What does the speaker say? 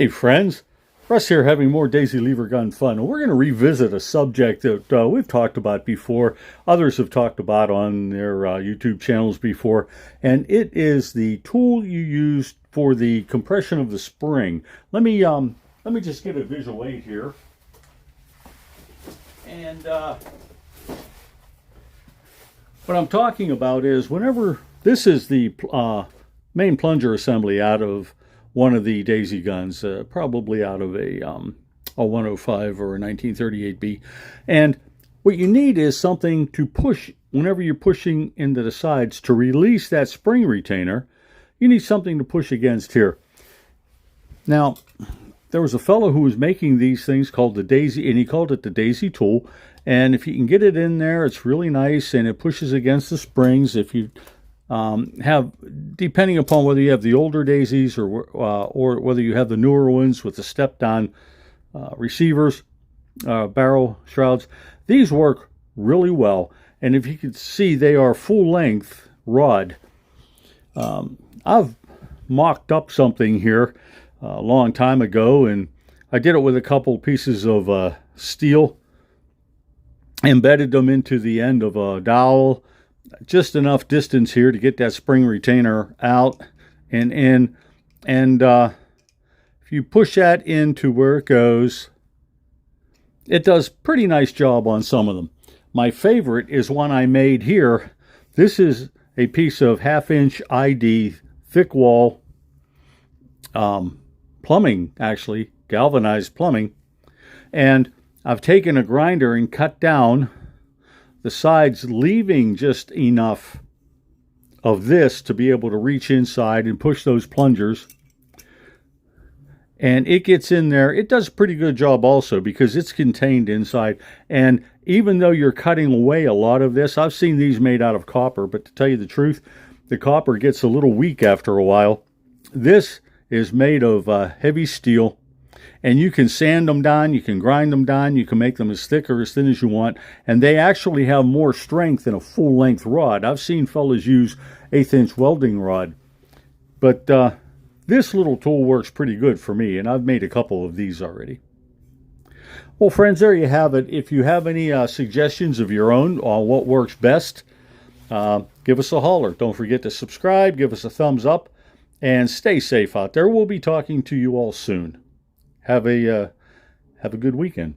Hey friends, Russ here having more Daisy Lever gun fun. And we're going to revisit a subject that we've talked about before, others have talked about on their YouTube channels before, and it is the tool you use for the compression of the spring. Let me just get a visual aid here. And what I'm talking about is whenever this is the main plunger assembly out of one of the Daisy guns, probably out of a 105 or a 1938B. And what you need is something to push whenever you're pushing into the sides to release that spring retainer. You need something to push against here. Now, there was a fellow who was making these things called the Daisy, and he called it the Daisy tool. And if you can get it in there, it's really nice, and it pushes against the springs. If you have, depending upon whether you have the older Daisies or whether you have the newer ones with the step-down receivers, barrel shrouds, these work really well. And if you can see, they are full-length rod. I've mocked up something here a long time ago, and I did it with a couple pieces of steel, embedded them into the end of a dowel, just enough distance here to get that spring retainer out and in. And if you push that into where it goes, it does a pretty nice job on some of them. My favorite is one I made here. This is a piece of 1/2-inch ID thick wall plumbing, actually galvanized plumbing, and I've taken a grinder and cut down the sides, leaving just enough of this to be able to reach inside and push those plungers. And it gets in there. It does a pretty good job also because it's contained inside. And even though you're cutting away a lot of this, I've seen these made out of copper, but to tell you the truth, the copper gets a little weak after a while. This is made of heavy steel. And you can sand them down, you can grind them down, you can make them as thick or as thin as you want. And they actually have more strength than a full-length rod. I've seen fellas use 1/8-inch welding rod. But this little tool works pretty good for me, and I've made a couple of these already. Well, friends, there you have it. If you have any suggestions of your own on what works best, give us a holler. Don't forget to subscribe, give us a thumbs up, and stay safe out there. We'll be talking to you all soon. Have a good weekend.